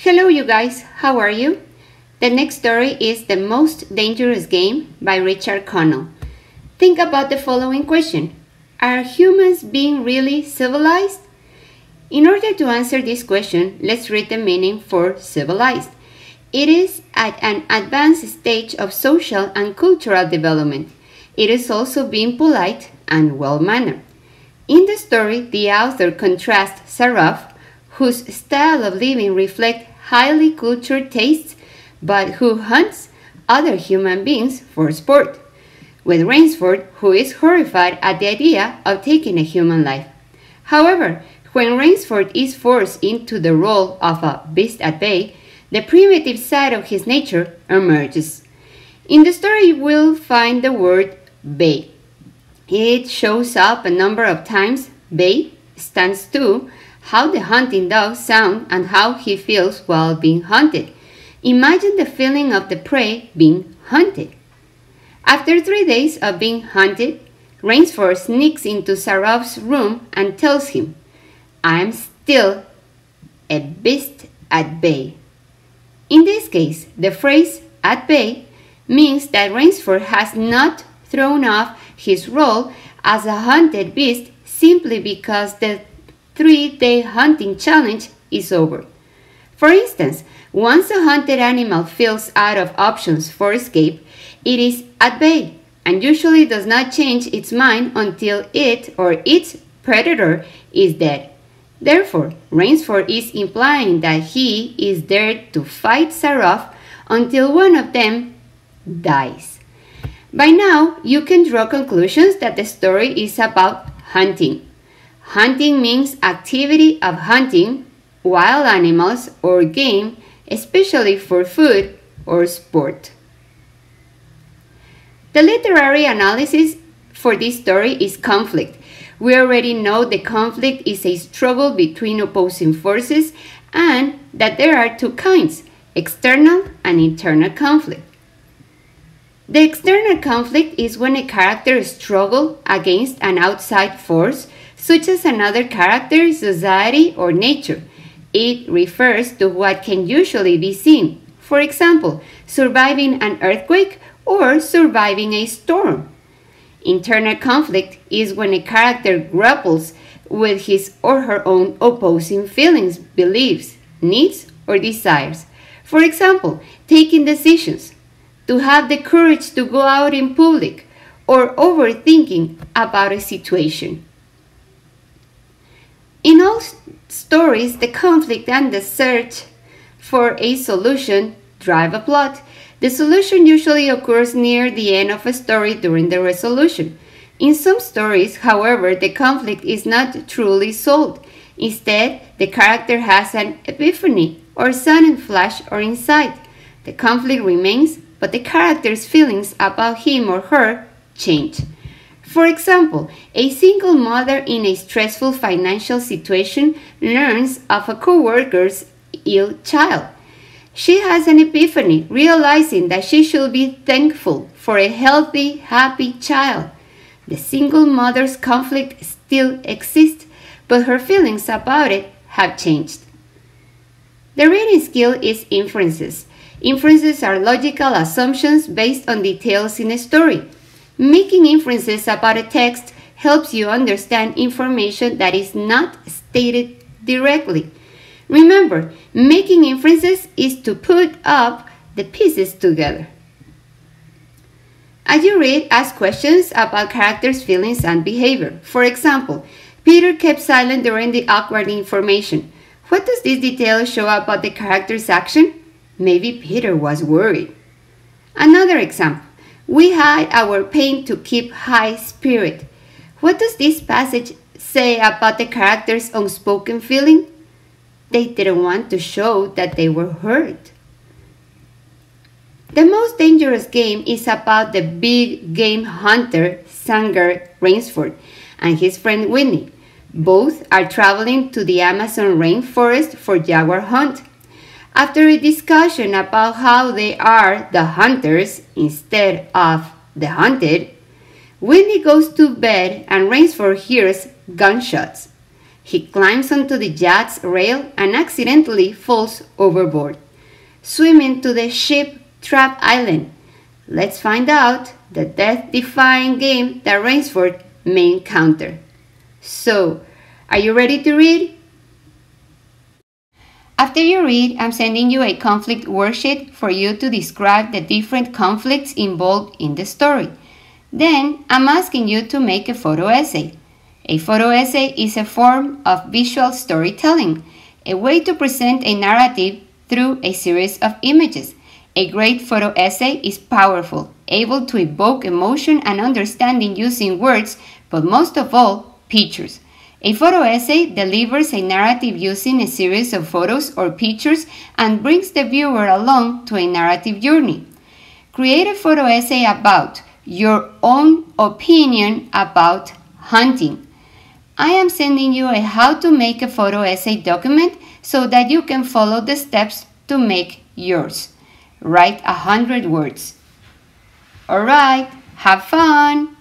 Hello you guys, how are you? The next story is The Most Dangerous Game by Richard Connell. Think about the following question. Are humans being really civilized? In order to answer this question, let's read the meaning for civilized. It is at an advanced stage of social and cultural development. It is also being polite and well-mannered. In the story, the author contrasts Saraf, whose style of living reflects highly cultured tastes, but who hunts other human beings for sport, with Rainsford, who is horrified at the idea of taking a human life. However, when Rainsford is forced into the role of a beast at bay, the primitive side of his nature emerges. In the story, you will find the word bay. It shows up a number of times. Bay stands to how the hunting dog sounds and how he feels while being hunted. Imagine the feeling of the prey being hunted. After 3 days of being hunted, Rainsford sneaks into Saraf's room and tells him, "I am still a beast at bay." In this case, the phrase "at bay" means that Rainsford has not thrown off his role as a hunted beast simply because the 3-day hunting challenge is over. For instance, once a hunted animal feels out of options for escape, it is at bay and usually does not change its mind until it or its predator is dead. Therefore, Rainsford is implying that he is there to fight Saraf until one of them dies. By now, you can draw conclusions that the story is about hunting. Hunting means activity of hunting wild animals or game, especially for food or sport. The literary analysis for this story is conflict. We already know the conflict is a struggle between opposing forces and that there are two kinds, external and internal conflict. The external conflict is when a character struggles against an outside force, such as another character, society, or nature. It refers to what can usually be seen, for example, surviving an earthquake or surviving a storm. Internal conflict is when a character grapples with his or her own opposing feelings, beliefs, needs, or desires. For example, taking decisions, to have the courage to go out in public, or overthinking about a situation. In all stories, the conflict and the search for a solution drive a plot. The solution usually occurs near the end of a story during the resolution. In some stories, however, the conflict is not truly solved. Instead, the character has an epiphany or sudden flash or insight. The conflict remains, but the character's feelings about him or her change. For example, a single mother in a stressful financial situation learns of a co-worker's ill child. She has an epiphany, realizing that she should be thankful for a healthy, happy child. The single mother's conflict still exists, but her feelings about it have changed. The reading skill is inferences. Inferences are logical assumptions based on details in a story. Making inferences about a text helps you understand information that is not stated directly. Remember, making inferences is to put up the pieces together. As you read, ask questions about characters' feelings and behavior. For example, Peter kept silent during the awkward information. What does this detail show about the character's action? Maybe Peter was worried. Another example. We hide our pain to keep high spirit. What does this passage say about the character's unspoken feeling? They didn't want to show that they were hurt. The Most Dangerous Game is about the big game hunter Sanger Rainsford and his friend Whitney. Both are traveling to the Amazon rainforest for jaguar hunt. After a discussion about how they are the hunters instead of the hunted, Whitney goes to bed and Rainsford hears gunshots. He climbs onto the yacht's rail and accidentally falls overboard. Swimming to the ship Trap Island. Let's find out the death-defying game that Rainsford may encounter. So, are you ready to read? After you read, I'm sending you a conflict worksheet for you to describe the different conflicts involved in the story. Then, I'm asking you to make a photo essay. A photo essay is a form of visual storytelling, a way to present a narrative through a series of images. A great photo essay is powerful, able to evoke emotion and understanding using words, but most of all, pictures. A photo essay delivers a narrative using a series of photos or pictures and brings the viewer along to a narrative journey. Create a photo essay about your own opinion about hunting. I am sending you a how to make a photo essay document so that you can follow the steps to make yours. Write 100 words. Alright, have fun!